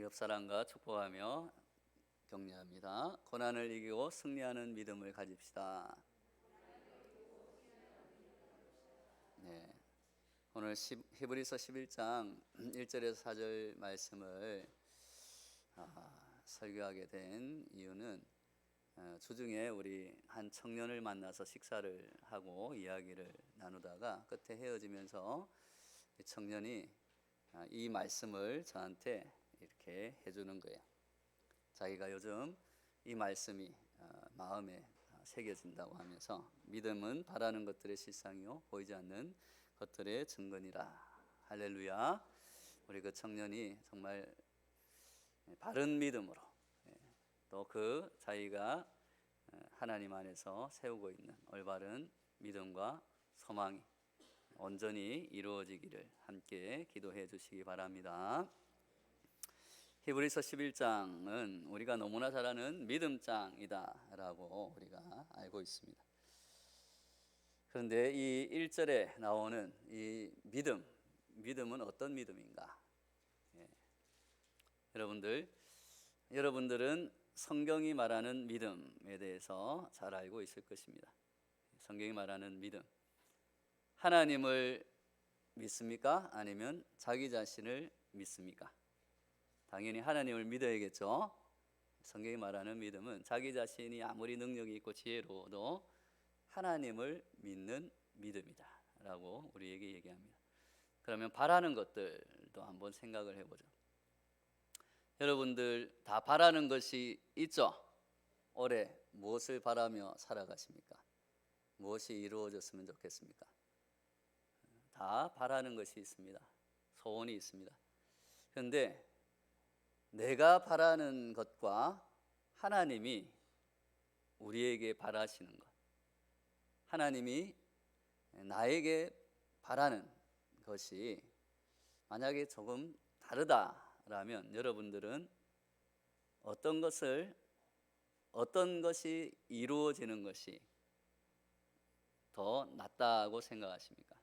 우리 옆 사람과 축복하며 격려합니다. 고난을 이기고 승리하는 믿음을 가집시다. 네, 오늘 히브리서 11장 1절에서 4절 말씀을 설교하게 된 이유는 주중에 우리 한 청년을 만나서 식사를 하고 이야기를 나누다가 끝에 헤어지면서 이 청년이 이 말씀을 저한테 이렇게 해주는 거예요. 자기가 요즘 이 말씀이 마음에 새겨진다고 하면서 믿음은 바라는 것들의 실상이요 보이지 않는 것들의 증거니라. 할렐루야. 우리 그 청년이 정말 바른 믿음으로 또 그 자기가 하나님 안에서 세우고 있는 올바른 믿음과 소망이 온전히 이루어지기를 함께 기도해 주시기 바랍니다. 히브리서 11장은 우리가 너무나 잘 아는 믿음장이다라고 우리가 알고 있습니다. 그런데 이 1절에 나오는 이 믿음은 어떤 믿음인가? 여러분들은 성경이 말하는 믿음에 대해서 잘 알고 있을 것입니다. 성경이 말하는 믿음, 하나님을 믿습니까? 아니면 자기 자신을 믿습니까? 당연히 하나님을 믿어야겠죠. 성경이 말하는 믿음은 자기 자신이 아무리 능력이 있고 지혜로워도 하나님을 믿는 믿음이다 라고 우리에게 얘기합니다. 그러면 바라는 것들도 한번 생각을 해보죠. 여러분들 다 바라는 것이 있죠? 올해 무엇을 바라며 살아가십니까? 무엇이 이루어졌으면 좋겠습니까? 다 바라는 것이 있습니다. 소원이 있습니다. 그런데 내가 바라는 것과 하나님이 우리에게 바라시는 것, 하나님이 나에게 바라는 것이 만약에 조금 다르다라면 여러분들은 어떤 것이 이루어지는 것이 더 낫다고 생각하십니까?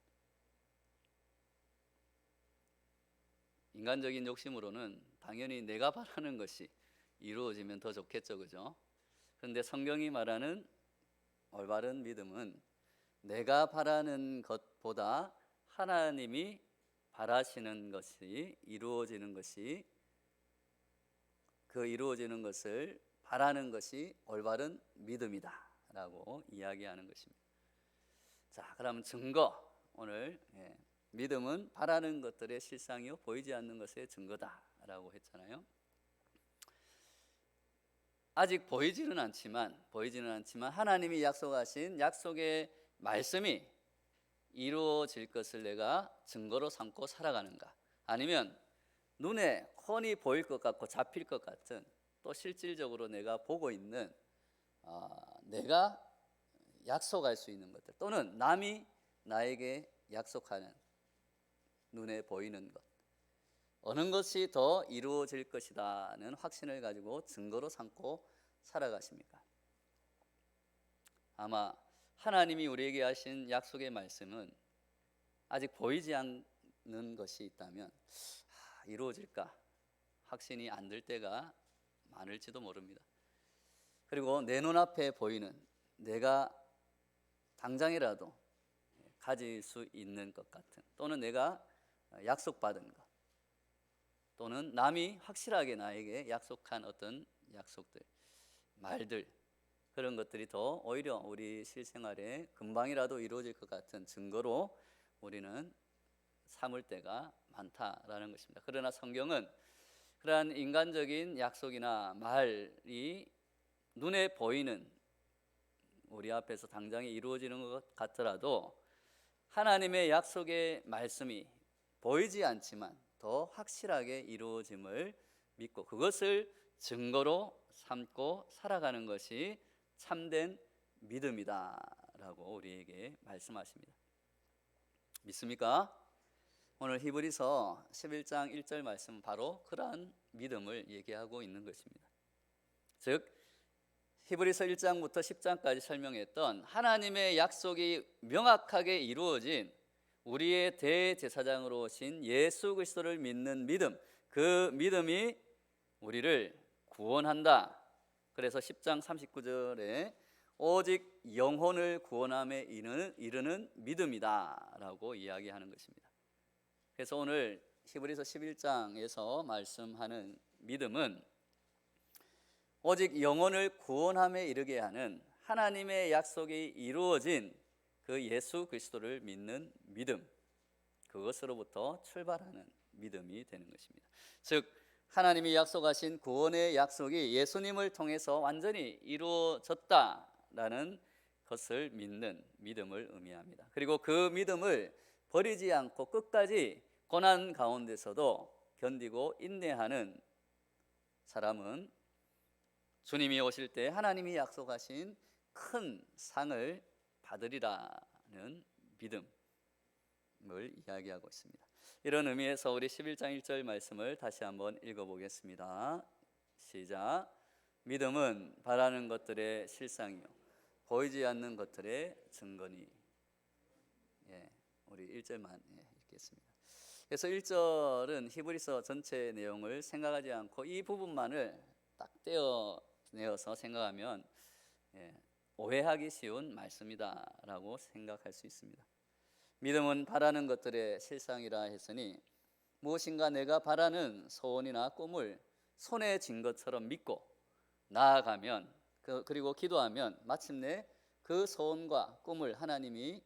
인간적인 욕심으로는 당연히 내가 바라는 것이 이루어지면 더 좋겠죠, 그죠? 그런데 성경이 말하는 올바른 믿음은 내가 바라는 것보다 하나님이 바라시는 것이 이루어지는 것이, 그 이루어지는 것을 바라는 것이 올바른 믿음이다 라고 이야기하는 것입니다. 자, 그럼 증거, 오늘 믿음은 바라는 것들의 실상이요 보이지 않는 것의 증거다 라고 했잖아요. 아직 보이지는 않지만 하나님이 약속하신 약속의 말씀이 이루어질 것을 내가 증거로 삼고 살아가는가, 아니면 눈에 훤히 보일 것 같고 잡힐 것 같은, 또 실질적으로 내가 보고 있는 내가 약속할 수 있는 것들, 또는 남이 나에게 약속하는 눈에 보이는 것, 어느 것이 더 이루어질 것이다는 확신을 가지고 증거로 삼고 살아가십니까? 아마 하나님이 우리에게 하신 약속의 말씀은 아직 보이지 않는 것이 있다면 이루어질까 확신이 안 들 때가 많을지도 모릅니다. 그리고 내 눈앞에 보이는, 내가 당장이라도 가질 수 있는 것 같은, 또는 내가 약속받은 것, 또는 남이 확실하게 나에게 약속한 어떤 약속들, 말들, 그런 것들이 더 오히려 우리 실생활에 금방이라도 이루어질 것 같은 증거로 우리는 삼을 때가 많다라는 것입니다. 그러나 성경은 그러한 인간적인 약속이나 말이 눈에 보이는, 우리 앞에서 당장에 이루어지는 것 같더라도 하나님의 약속의 말씀이 보이지 않지만 더 확실하게 이루어짐을 믿고 그것을 증거로 삼고 살아가는 것이 참된 믿음이다라고 우리에게 말씀하십니다. 믿습니까? 오늘 히브리서 11장 1절 말씀은 바로 그러한 믿음을 얘기하고 있는 것입니다. 즉 히브리서 1장부터 10장까지 설명했던 하나님의 약속이 명확하게 이루어진 우리의 대제사장으로 오신 예수 그리스도를 믿는 믿음, 그 믿음이 우리를 구원한다. 그래서 10장 39절에 오직 영혼을 구원함에 이르는 믿음이다 라고 이야기하는 것입니다. 그래서 오늘 히브리서 11장에서 말씀하는 믿음은 오직 영혼을 구원함에 이르게 하는 하나님의 약속이 이루어진 그 예수 그리스도를 믿는 믿음, 그것으로부터 출발하는 믿음이 되는 것입니다. 즉 하나님이 약속하신 구원의 약속이 예수님을 통해서 완전히 이루어졌다라는 것을 믿는 믿음을 의미합니다. 그리고 그 믿음을 버리지 않고 끝까지 고난 가운데서도 견디고 인내하는 사람은 주님이 오실 때 하나님이 약속하신 큰 상을 받으리라는 믿음을 이야기하고 있습니다. 이런 의미에서 우리 11장 1절 말씀을 다시 한번 읽어보겠습니다. 시작. 믿음은 바라는 것들의 실상이요 보이지 않는 것들의 증거니. 우리 1절만 읽겠습니다. 그래서 1절은 히브리서 전체 내용을 생각하지 않고 이 부분만을 딱 떼어내어서 생각하면 오해하기 쉬운 말씀이다라고 생각할 수 있습니다. 믿음은 바라는 것들의 실상이라 했으니 무엇인가 내가 바라는 소원이나 꿈을 손에 쥔 것처럼 믿고 나아가면 그리고 기도하면 마침내 그 소원과 꿈을 하나님이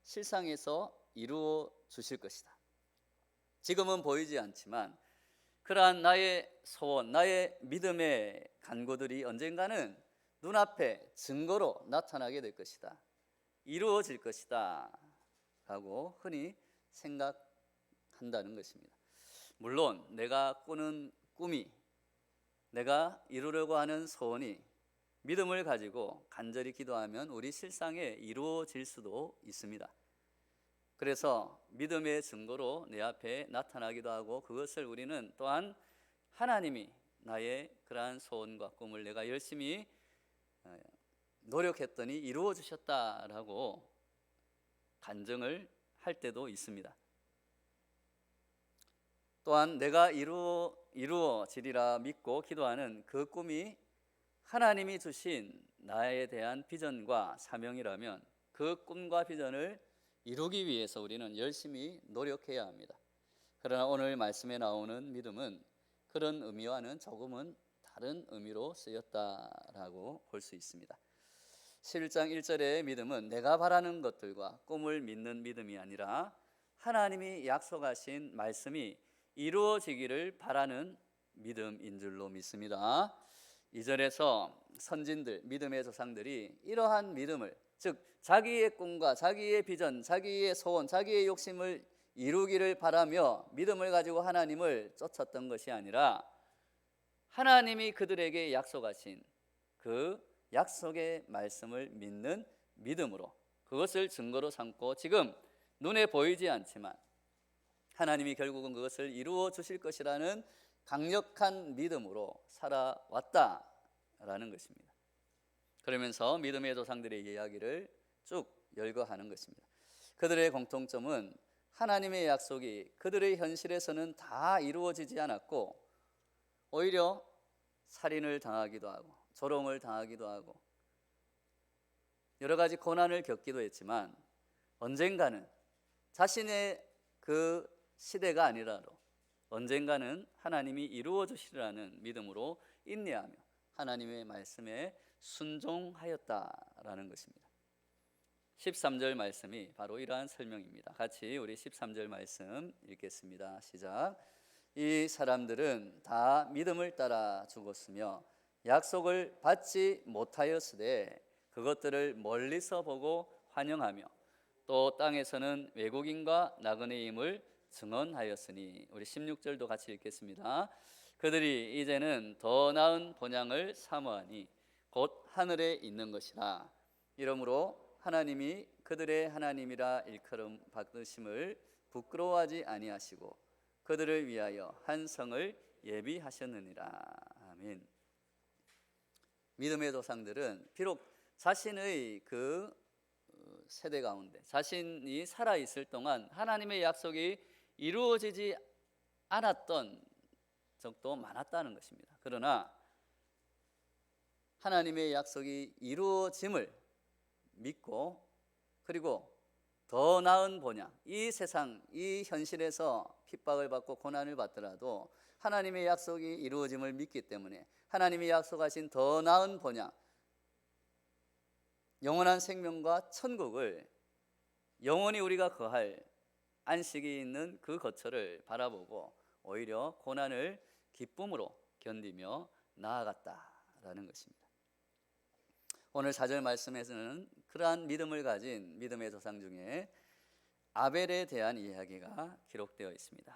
실상에서 이루어 주실 것이다. 지금은 보이지 않지만 그러한 나의 소원, 나의 믿음의 간구들이 언젠가는 눈앞에 증거로 나타나게 될 것이다. 이루어질 것이다 라고 흔히 생각한다는 것입니다. 물론 내가 꾸는 꿈이, 내가 이루려고 하는 소원이 믿음을 가지고 간절히 기도하면 우리 실상에 이루어질 수도 있습니다. 그래서 믿음의 증거로 내 앞에 나타나기도 하고 그것을 우리는 또한 하나님이 나의 그러한 소원과 꿈을 내가 열심히 노력했더니 이루어 주셨다라고 간증을 할 때도 있습니다. 또한 내가 이루어지리라 믿고 기도하는 그 꿈이 하나님이 주신 나에 대한 비전과 사명이라면 그 꿈과 비전을 이루기 위해서 우리는 열심히 노력해야 합니다. 그러나 오늘 말씀에 나오는 믿음은 그런 의미와는 조금은 다른 의미로 쓰였다라고 볼 수 있습니다. 11장 1절의 믿음은 내가 바라는 것들과 꿈을 믿는 믿음이 아니라 하나님이 약속하신 말씀이 이루어지기를 바라는 믿음인 줄로 믿습니다. 2절에서 선진들, 믿음의 조상들이 이러한 믿음을, 즉 자기의 꿈과 자기의 비전, 자기의 소원, 자기의 욕심을 이루기를 바라며 믿음을 가지고 하나님을 쫓았던 것이 아니라 하나님이 그들에게 약속하신 그 약속의 말씀을 믿는 믿음으로 그것을 증거로 삼고 지금 눈에 보이지 않지만 하나님이 결국은 그것을 이루어 주실 것이라는 강력한 믿음으로 살아왔다라는 것입니다. 그러면서 믿음의 조상들의 이야기를 쭉 열거하는 것입니다. 그들의 공통점은 하나님의 약속이 그들의 현실에서는 다 이루어지지 않았고 오히려 살인을 당하기도 하고 조롱을 당하기도 하고 여러 가지 고난을 겪기도 했지만 언젠가는 자신의 그 시대가 아니라도 언젠가는 하나님이 이루어 주시리라는 믿음으로 인내하며 하나님의 말씀에 순종하였다라는 것입니다. 13절 말씀이 바로 이러한 설명입니다. 같이 우리 13절 말씀 읽겠습니다. 시작. 이 사람들은 다 믿음을 따라 죽었으며 약속을 받지 못하였으되 그것들을 멀리서 보고 환영하며 또 땅에서는 외국인과 나그네임을 증언하였으니 우리 16절도 같이 읽겠습니다. 그들이 이제는 더 나은 본향을 사모하니 곧 하늘에 있는 것이라. 이러므로 하나님이 그들의 하나님이라 일컬음 받으심을 부끄러워하지 아니하시고 그들을 위하여 한 성을 예비하셨느니라. 아멘. 믿음의 조상들은 비록 자신의 그 세대 가운데 자신이 살아있을 동안 하나님의 약속이 이루어지지 않았던 적도 많았다는 것입니다. 그러나 하나님의 약속이 이루어짐을 믿고, 그리고 더 나은 본향, 이 세상, 이 현실에서 핍박을 받고 고난을 받더라도 하나님의 약속이 이루어짐을 믿기 때문에 하나님이 약속하신 더 나은 본향, 영원한 생명과 천국을, 영원히 우리가 거할 안식이 있는 그 거처를 바라보고 오히려 고난을 기쁨으로 견디며 나아갔다라는 것입니다. 오늘 4절 말씀에서는 그러한 믿음을 가진 믿음의 조상 중에 아벨에 대한 이야기가 기록되어 있습니다.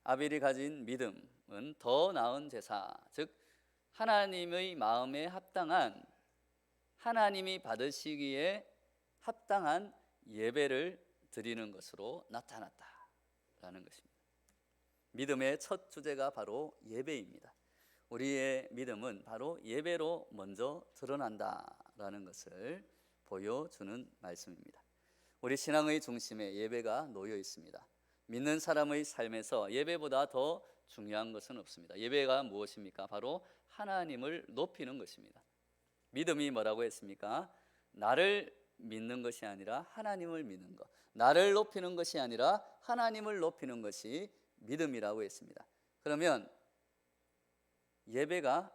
아벨이 가진 믿음은 더 나은 제사, 즉 하나님의 마음에 합당한, 하나님이 받으시기에 합당한 예배를 드리는 것으로 나타났다라는 것입니다. 믿음의 첫 주제가 바로 예배입니다. 우리의 믿음은 바로 예배로 먼저 드러난다라는 것을 보여주는 말씀입니다. 우리 신앙의 중심에 예배가 놓여 있습니다. 믿는 사람의 삶에서 예배보다 더 중요한 것은 없습니다. 예배가 무엇입니까? 바로 하나님을 높이는 것입니다. 믿음이 뭐라고 했습니까? 나를 믿는 것이 아니라 하나님을 믿는 것, 나를 높이는 것이 아니라 하나님을 높이는 것이 믿음이라고 했습니다. 그러면 예배가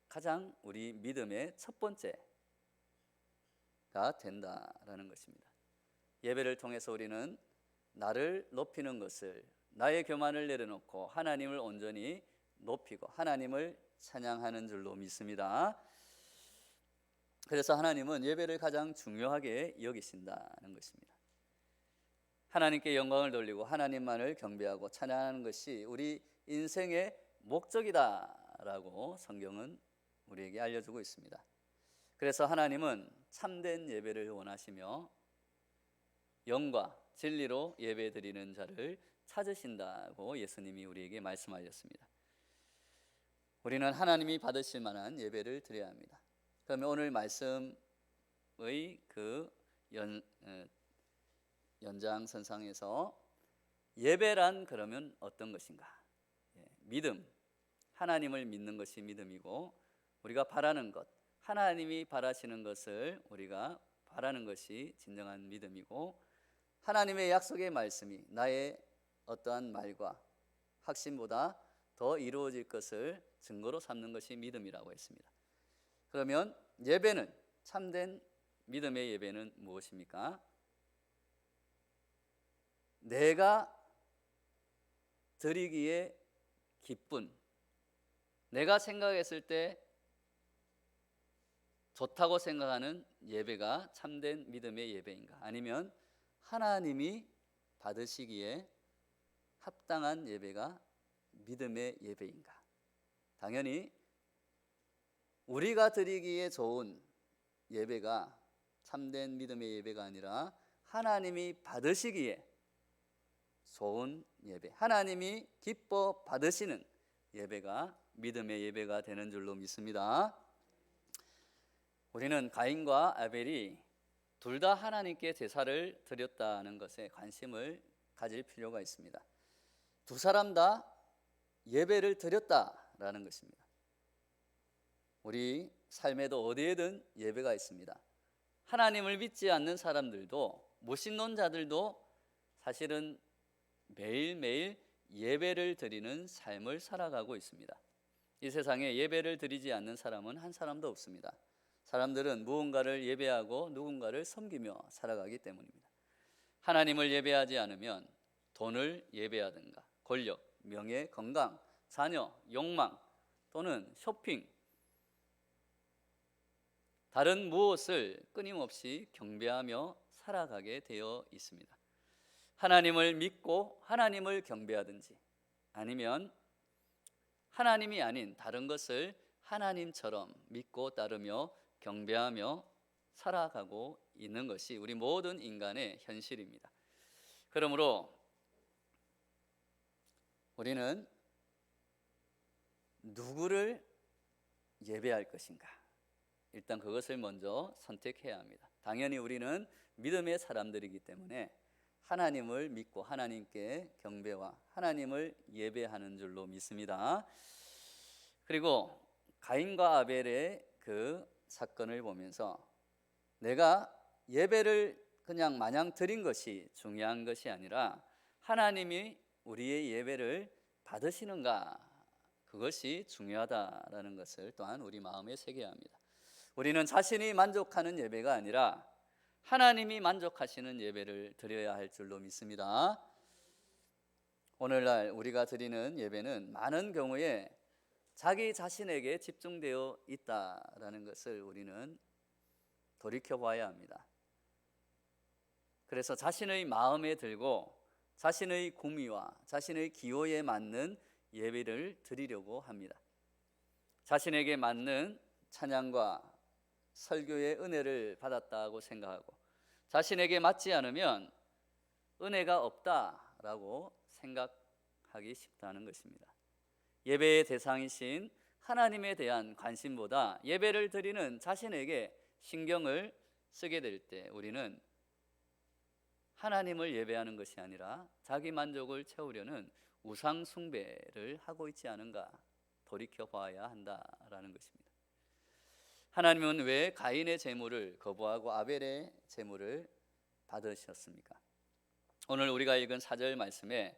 가장 우리 믿음의 첫 번째가 된다라는 것입니다. 예배를 통해서 우리는 나를 높이는 것을, 나의 교만을 내려놓고 하나님을 온전히 높이고 하나님을 찬양하는 줄로 믿습니다. 그래서 하나님은 예배를 가장 중요하게 여기신다는 것입니다. 하나님께 영광을 돌리고 하나님만을 경배하고 찬양하는 것이 우리 인생의 목적이다라고 성경은 우리에게 알려주고 있습니다. 그래서 하나님은 참된 예배를 원하시며 영과 진리로 예배드리는 자를 찾으신다고 예수님이 우리에게 말씀하셨습니다. 우리는 하나님이 받으실 만한 예배를 드려야 합니다. 그러면 오늘 말씀의 그 연장선상에서 예배란 그러면 어떤 것인가? 믿음, 하나님을 믿는 것이 믿음이고, 우리가 바라는 것, 하나님이 바라시는 것을 우리가 바라는 것이 진정한 믿음이고, 하나님의 약속의 말씀이 나의 어떠한 말과 확신보다 더 이루어질 것을 증거로 삼는 것이 믿음이라고 했습니다. 그러면 예배는, 참된 믿음의 예배는 무엇입니까? 내가 드리기에 기쁜, 내가 생각했을 때 좋다고 생각하는 예배가 참된 믿음의 예배인가? 아니면 하나님이 받으시기에 합당한 예배가 믿음의 예배인가? 당연히 우리가 드리기에 좋은 예배가 참된 믿음의 예배가 아니라 하나님이 받으시기에 좋은 예배, 하나님이 기뻐 받으시는 예배가 믿음의 예배가 되는 줄로 믿습니다. 우리는 가인과 아벨이 둘 다 하나님께 제사를 드렸다는 것에 관심을 가질 필요가 있습니다. 두 사람 다 예배를 드렸다라는 것입니다. 우리 삶에도 어디에든 예배가 있습니다. 하나님을 믿지 않는 사람들도, 무신론자들도 사실은 매일매일 예배를 드리는 삶을 살아가고 있습니다. 이 세상에 예배를 드리지 않는 사람은 한 사람도 없습니다. 사람들은 무언가를 예배하고 누군가를 섬기며 살아가기 때문입니다. 하나님을 예배하지 않으면 돈을 예배하든가 권력, 명예, 건강, 자녀, 욕망 또는 쇼핑, 다른 무엇을 끊임없이 경배하며 살아가게 되어 있습니다. 하나님을 믿고 하나님을 경배하든지 아니면 하나님이 아닌 다른 것을 하나님처럼 믿고 따르며 경배하며 살아가고 있는 것이 우리 모든 인간의 현실입니다. 그러므로 우리는 누구를 예배할 것인가? 일단 그것을 먼저 선택해야 합니다. 당연히 우리는 믿음의 사람들이기 때문에 하나님을 믿고 하나님께 경배와 하나님을 예배하는 줄로 믿습니다. 그리고 가인과 아벨의 그 사건을 보면서 내가 예배를 그냥 마냥 드린 것이 중요한 것이 아니라 하나님이 우리의 예배를 받으시는가, 그것이 중요하다라는 것을 또한 우리 마음에 새겨야 합니다. 우리는 자신이 만족하는 예배가 아니라 하나님이 만족하시는 예배를 드려야 할 줄로 믿습니다. 오늘날 우리가 드리는 예배는 많은 경우에 자기 자신에게 집중되어 있다라는 것을 우리는 돌이켜봐야 합니다. 그래서 자신의 마음에 들고 자신의 구미와 자신의 기호에 맞는 예배를 드리려고 합니다. 자신에게 맞는 찬양과 설교의 은혜를 받았다고 생각하고 자신에게 맞지 않으면 은혜가 없다라고 생각하기 쉽다는 것입니다. 예배의 대상이신 하나님에 대한 관심보다 예배를 드리는 자신에게 신경을 쓰게 될 때 우리는 하나님을 예배하는 것이 아니라 자기 만족을 채우려는 우상 숭배를 하고 있지 않은가 돌이켜 봐야 한다라는 것입니다. 하나님은 왜 가인의 제물을 거부하고 아벨의 제물을 받으셨습니까? 오늘 우리가 읽은 4절 말씀에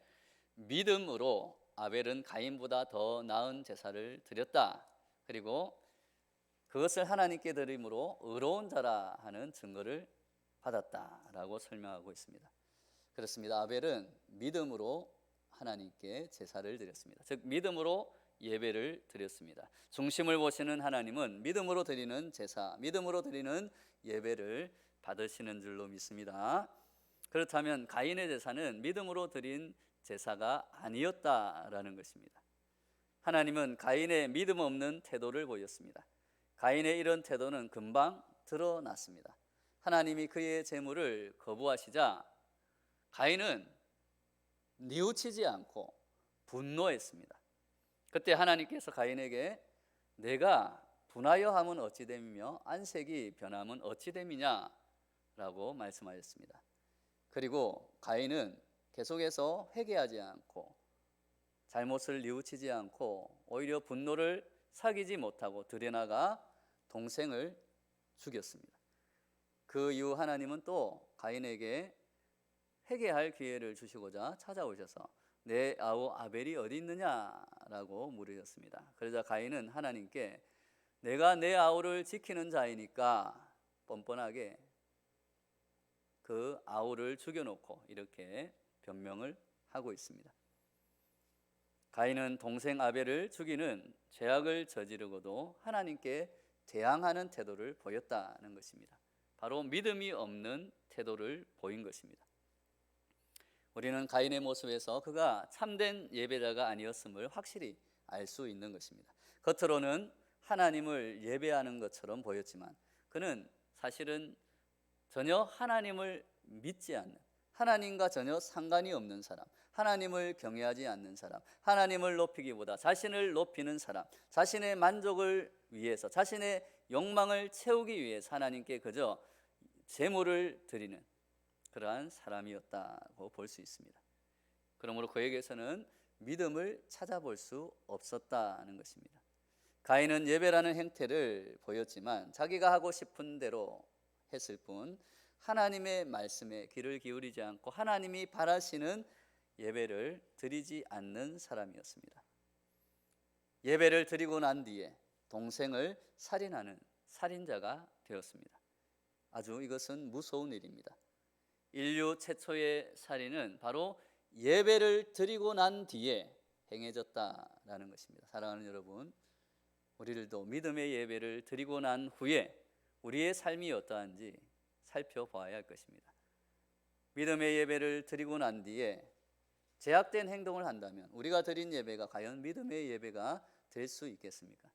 믿음으로 아벨은 가인보다 더 나은 제사를 드렸다, 그리고 그것을 하나님께 드림으로 의로운 자라 하는 증거를 받았다라고 설명하고 있습니다. 그렇습니다. 아벨은 믿음으로 하나님께 제사를 드렸습니다. 즉 믿음으로 예배를 드렸습니다. 중심을 보시는 하나님은 믿음으로 드리는 제사, 믿음으로 드리는 예배를 받으시는 줄로 믿습니다. 그렇다면 가인의 제사는 믿음으로 드린 제사가 아니었다라는 것입니다. 하나님은 가인의 믿음 없는 태도를 보였습니다. 가인의 이런 태도는 금방 드러났습니다. 하나님이 그의 제물을 거부하시자 가인은 뉘우치지 않고 분노했습니다. 그때 하나님께서 가인에게 내가 분하여 함은 어찌 됨이며 안색이 변함은 어찌 됨이냐 라고 말씀하셨습니다. 그리고 가인은 계속해서 회개하지 않고 잘못을 뉘우치지 않고 오히려 분노를 사귀지 못하고 들여나가 동생을 죽였습니다. 그 이후 하나님은 또 가인에게 회개할 기회를 주시고자 찾아오셔서 내 아우 아벨이 어디 있느냐라고 물으셨습니다. 그러자 가인은 하나님께 내가 내 아우를 지키는 자이니까 뻔뻔하게 그 아우를 죽여놓고 이렇게 변명을 하고 있습니다. 가인은 동생 아벨을 죽이는 죄악을 저지르고도 하나님께 대항하는 태도를 보였다는 것입니다. 바로 믿음이 없는 태도를 보인 것입니다. 우리는 가인의 모습에서 그가 참된 예배자가 아니었음을 확실히 알 수 있는 것입니다. 겉으로는 하나님을 예배하는 것처럼 보였지만 그는 사실은 전혀 하나님을 믿지 않는, 하나님과 전혀 상관이 없는 사람, 하나님을 경외하지 않는 사람, 하나님을 높이기보다 자신을 높이는 사람, 자신의 만족을 위해서, 자신의 욕망을 채우기 위해서 하나님께 그저 제물을 드리는 그러한 사람이었다고 볼 수 있습니다. 그러므로 그에게서는 믿음을 찾아볼 수 없었다는 것입니다. 가인은 예배라는 행태를 보였지만 자기가 하고 싶은 대로 했을 뿐 하나님의 말씀에 귀를 기울이지 않고 하나님이 바라시는 예배를 드리지 않는 사람이었습니다. 예배를 드리고 난 뒤에 동생을 살인하는 살인자가 되었습니다. 아주 이것은 무서운 일입니다. 인류 최초의 살인은 바로 예배를 드리고 난 뒤에 행해졌다라는 것입니다. 사랑하는 여러분, 우리들도 믿음의 예배를 드리고 난 후에 우리의 삶이 어떠한지 살펴봐야 할 것입니다. 믿음의 예배를 드리고 난 뒤에 제약된 행동을 한다면 우리가 드린 예배가 과연 믿음의 예배가 될 수 있겠습니까?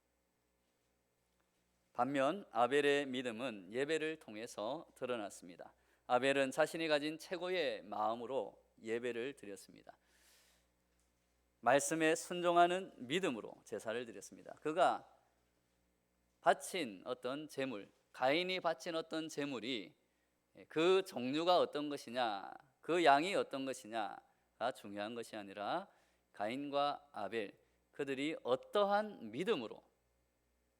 반면 아벨의 믿음은 예배를 통해서 드러났습니다. 아벨은 자신이 가진 최고의 마음으로 예배를 드렸습니다. 말씀에 순종하는 믿음으로 제사를 드렸습니다. 그가 바친 어떤 제물, 가인이 바친 어떤 제물이 그 종류가 어떤 것이냐, 그 양이 어떤 것이냐가 중요한 것이 아니라 가인과 아벨, 그들이 어떠한 믿음으로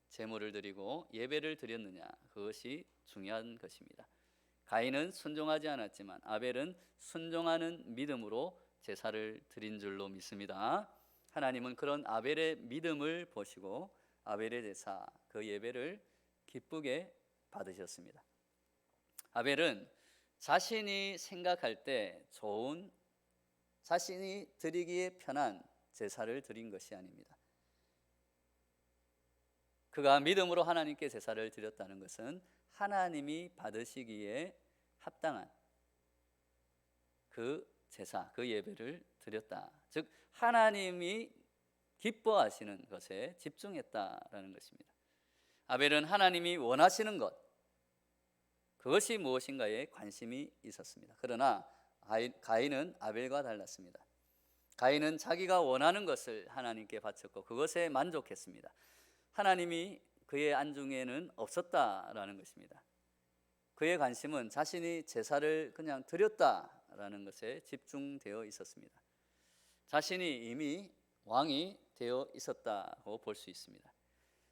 제물을 드리고 예배를 드렸느냐, 그것이 중요한 것입니다. 가인은 순종하지 않았지만 아벨은 순종하는 믿음으로 제사를 드린 줄로 믿습니다. 하나님은 그런 아벨의 믿음을 보시고 아벨의 제사, 그 예배를 기쁘게 받으셨습니다. 아벨은 자신이 생각할 때 좋은, 자신이 드리기에 편한 제사를 드린 것이 아닙니다. 그가 믿음으로 하나님께 제사를 드렸다는 것은 하나님이 받으시기에 합당한 그 제사, 그 예배를 드렸다. 즉 하나님이 기뻐하시는 것에 집중했다라는 것입니다. 아벨은 하나님이 원하시는 것, 그것이 무엇인가에 관심이 있었습니다. 그러나 가인은 아벨과 달랐습니다. 가인은 자기가 원하는 것을 하나님께 바쳤고 그것에 만족했습니다. 하나님이 그의 안중에는 없었다라는 것입니다. 그의 관심은 자신이 제사를 그냥 드렸다라는 것에 집중되어 있었습니다. 자신이 이미 왕이 되어 있었다고 볼 수 있습니다.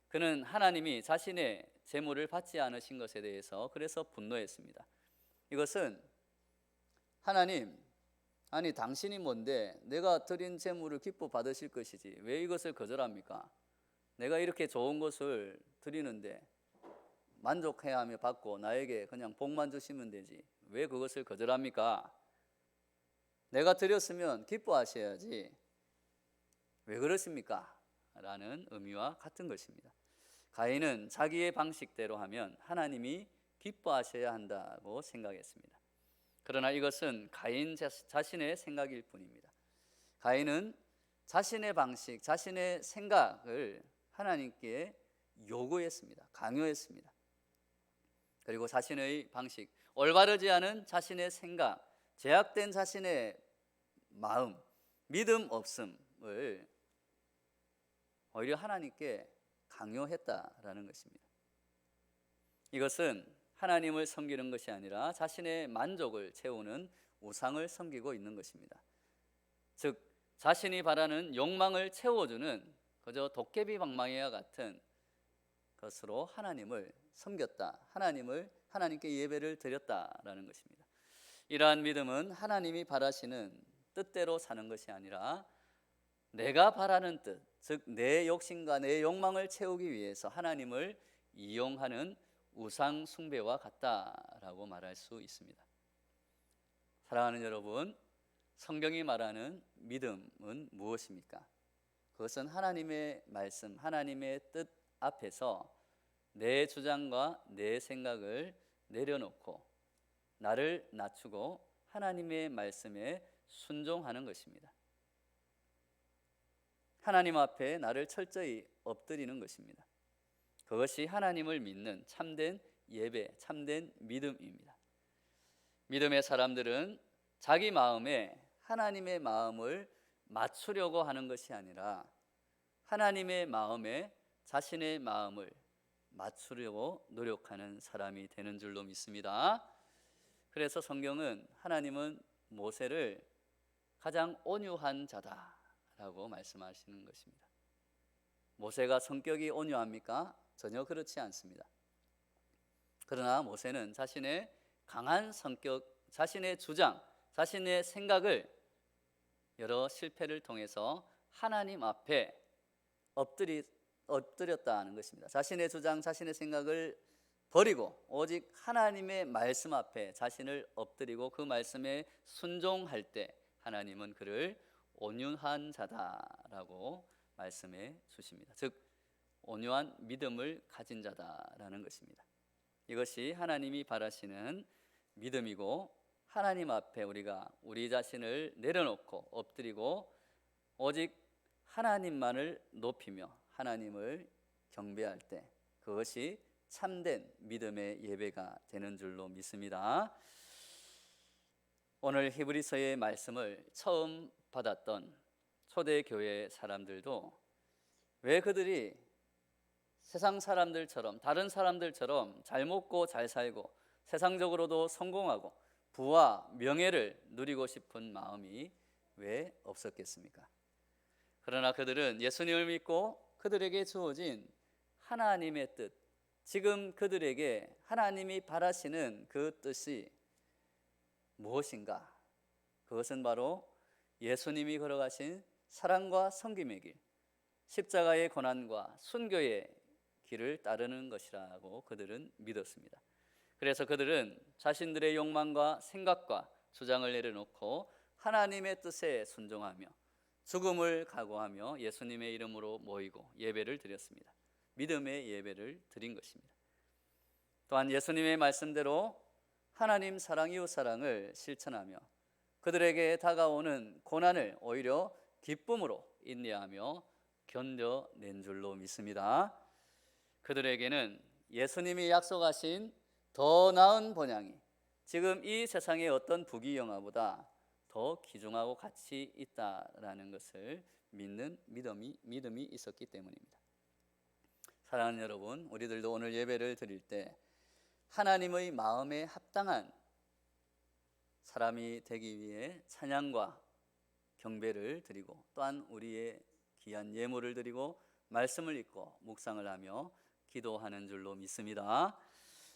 그는 하나님이 자신의 제물을 받지 않으신 것에 대해서 그래서 분노했습니다. 이것은 하나님, 아니 당신이 뭔데 내가 드린 제물을 기뻐 받으실 것이지 왜 이것을 거절합니까? 내가 이렇게 좋은 것을 드리는데 만족해야 하며 받고 나에게 그냥 복만 주시면 되지 왜 그것을 거절합니까? 내가 드렸으면 기뻐하셔야지 왜 그러십니까? 라는 의미와 같은 것입니다. 가인은 자기의 방식대로 하면 하나님이 기뻐하셔야 한다고 생각했습니다. 그러나 이것은 가인 자신의 생각일 뿐입니다. 가인은 자신의 방식, 자신의 생각을 하나님께 요구했습니다. 강요했습니다. 그리고 자신의 방식, 올바르지 않은 자신의 생각, 제약된 자신의 마음, 믿음 없음을 오히려 하나님께 강요했다라는 것입니다. 이것은 하나님을 섬기는 것이 아니라 자신의 만족을 채우는 우상을 섬기고 있는 것입니다. 즉 자신이 바라는 욕망을 채워주는 그저 도깨비 방망이와 같은 것으로 하나님을 섬겼다, 하나님께 예배를 드렸다라는 것입니다. 이러한 믿음은 하나님이 바라시는 뜻대로 사는 것이 아니라 내가 바라는 뜻, 즉 내 욕심과 내 욕망을 채우기 위해서 하나님을 이용하는 우상 숭배와 같다라고 말할 수 있습니다. 사랑하는 여러분, 성경이 말하는 믿음은 무엇입니까? 그것은 하나님의 말씀, 하나님의 뜻 앞에서 내 주장과 내 생각을 내려놓고 나를 낮추고 하나님의 말씀에 순종하는 것입니다. 하나님 앞에 나를 철저히 엎드리는 것입니다. 그것이 하나님을 믿는 참된 예배, 참된 믿음입니다. 믿음의 사람들은 자기 마음에 하나님의 마음을 맞추려고 하는 것이 아니라 하나님의 마음에 자신의 마음을 맞추려고 노력하는 사람이 되는 줄로 믿습니다. 그래서 성경은 하나님은 모세를 가장 온유한 자다라고 말씀하시는 것입니다. 모세가 성격이 온유합니까? 전혀 그렇지 않습니다. 그러나 모세는 자신의 강한 성격, 자신의 주장, 자신의 생각을 여러 실패를 통해서 하나님 앞에 엎드렸다는 것입니다. 자신의 주장, 자신의 생각을 버리고 오직 하나님의 말씀 앞에 자신을 엎드리고 그 말씀에 순종할 때 하나님은 그를 온유한 자다라고 말씀해 주십니다. 즉 온유한 믿음을 가진 자다라는 것입니다. 이것이 하나님이 바라시는 믿음이고 하나님 앞에 우리가 우리 자신을 내려놓고 엎드리고 오직 하나님만을 높이며 하나님을 경배할 때 그것이 참된 믿음의 예배가 되는 줄로 믿습니다. 오늘 히브리서의 말씀을 처음 받았던 초대교회 사람들도 왜 그들이 세상 사람들처럼 다른 사람들처럼 잘 먹고 잘 살고 세상적으로도 성공하고 부와 명예를 누리고 싶은 마음이 왜 없었겠습니까? 그러나 그들은 예수님을 믿고 그들에게 주어진 하나님의 뜻, 지금 그들에게 하나님이 바라시는 그 뜻이 무엇인가? 그것은 바로 예수님이 걸어가신 사랑과 섬김의 길, 십자가의 고난과 순교의 길을 따르는 것이라고 그들은 믿었습니다. 그래서 그들은 자신들의 욕망과 생각과 주장을 내려놓고 하나님의 뜻에 순종하며 죽음을 각오하며 예수님의 이름으로 모이고 예배를 드렸습니다. 믿음의 예배를 드린 것입니다. 또한 예수님의 말씀대로 하나님 사랑, 이웃 사랑을 실천하며 그들에게 다가오는 고난을 오히려 기쁨으로 인내하며 견뎌낸 줄로 믿습니다. 그들에게는 예수님이 약속하신 더 나은 본향이 지금 이 세상의 어떤 부귀영화보다 더 귀중하고 가치 있다라는 것을 믿는 믿음이 있었기 때문입니다. 사랑하는 여러분, 우리들도 오늘 예배를 드릴 때 하나님의 마음에 합당한 사람이 되기 위해 찬양과 경배를 드리고 또한 우리의 귀한 예물을 드리고 말씀을 읽고 묵상을 하며 기도하는 줄로 믿습니다.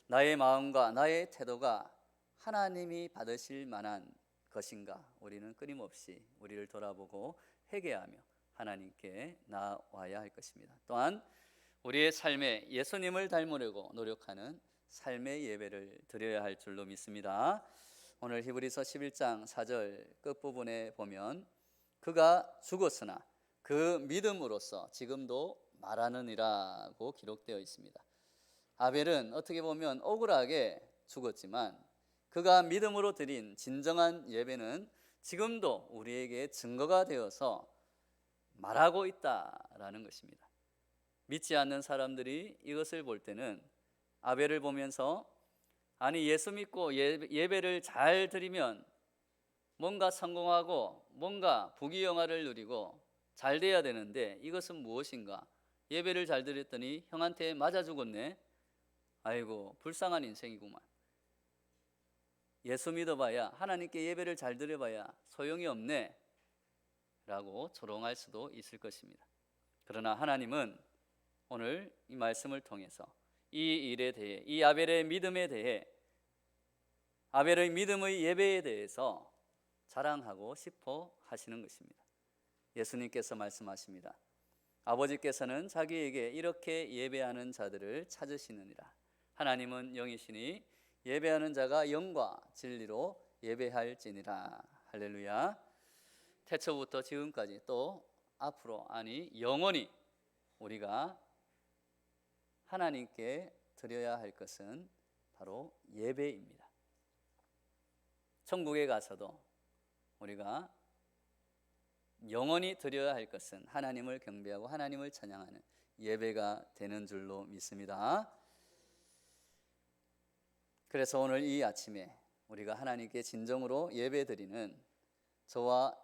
나의 마음과 나의 태도가 하나님이 받으실 만한 것인가? 우리는 끊임없이 우리를 돌아보고 회개하며 하나님께 나와야 할 것입니다. 또한 우리의 삶에 예수님을 닮으려고 노력하는 삶의 예배를 드려야 할 줄로 믿습니다. 오늘 히브리서 11장 4절 끝부분에 보면 그가 죽었으나 그 믿음으로써 지금도 말하느니라고 기록되어 있습니다. 아벨은 어떻게 보면 억울하게 죽었지만 그가 믿음으로 드린 진정한 예배는 지금도 우리에게 증거가 되어서 말하고 있다라는 것입니다. 믿지 않는 사람들이 이것을 볼 때는 아벨을 보면서 아니 예수 믿고 예배를 잘 드리면 뭔가 성공하고 뭔가 부귀영화를 누리고 잘 돼야 되는데 이것은 무엇인가? 예배를 잘 드렸더니 형한테 맞아 죽었네. 아이고 불쌍한 인생이구만. 예수 믿어봐야 하나님께 예배를 잘 드려봐야 소용이 없네 라고 조롱할 수도 있을 것입니다. 그러나 하나님은 오늘 이 말씀을 통해서 이 일에 대해 이 아벨의 믿음에 대해 아벨의 믿음의 예배에 대해서 자랑하고 싶어 하시는 것입니다. 예수님께서 말씀하십니다. 아버지께서는 자기에게 이렇게 예배하는 자들을 찾으시느니라. 하나님은 영이시니 예배하는 자가 영과 진리로 예배할지니라. 할렐루야. 태초부터 지금까지 또 앞으로 아니 영원히 우리가 하나님께 드려야 할 것은 바로 예배입니다. 천국에 가서도 우리가 영원히 드려야 할 것은 하나님을 경배하고 하나님을 찬양하는 예배가 되는 줄로 믿습니다. 그래서 오늘 이 아침에 우리가 하나님께 진정으로 예배드리는 저와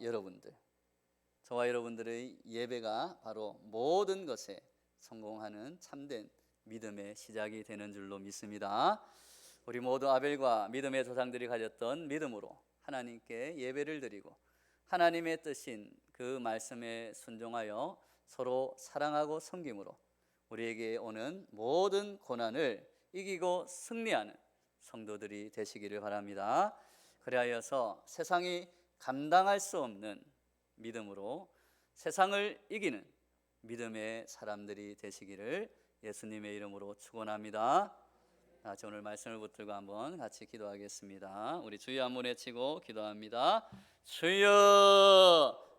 여러분들의 예배가 바로 모든 것에 성공하는 참된 믿음의 시작이 되는 줄로 믿습니다. 우리 모두 아벨과 믿음의 조상들이 가졌던 믿음으로 하나님께 예배를 드리고 하나님의 뜻인 그 말씀에 순종하여 서로 사랑하고 섬김으로 우리에게 오는 모든 고난을 이기고 승리하는 성도들이 되시기를 바랍니다. 그리하여서 세상이 감당할 수 없는 믿음으로 세상을 이기는 믿음의 사람들이 되시기를 예수님의 이름으로 축원합니다. 같이 오늘 말씀을 붙들고 한번 같이 기도하겠습니다. 우리 주여 한번 외치고 기도합니다. 주여